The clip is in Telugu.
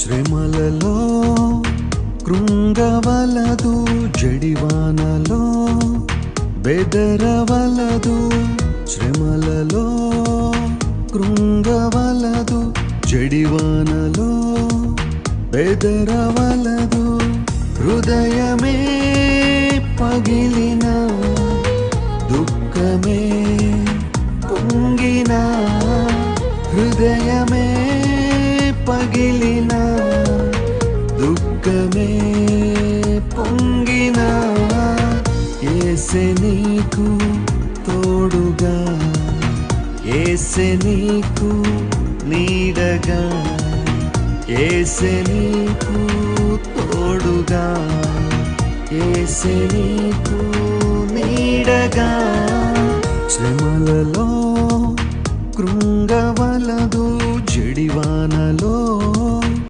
శ్రమలలో కృంగవలదు, జడివానలో బెదరవలదు. శ్రమలలో కృంగవలదు, జడివానలో బెదరవలదు. హృదయమే పగిలిన, దుఃఖమే పొంగిన, హృదయమే పగిలిన, దుఃఖమే పొంగిన, యేసే నీకు తోడుగా, యేసే నీకు నీడగా, యేసే నీకు తోడుగా, యేసే నీకు నీడగా. శ్రమలలో కృంగవలదు, జడివానలో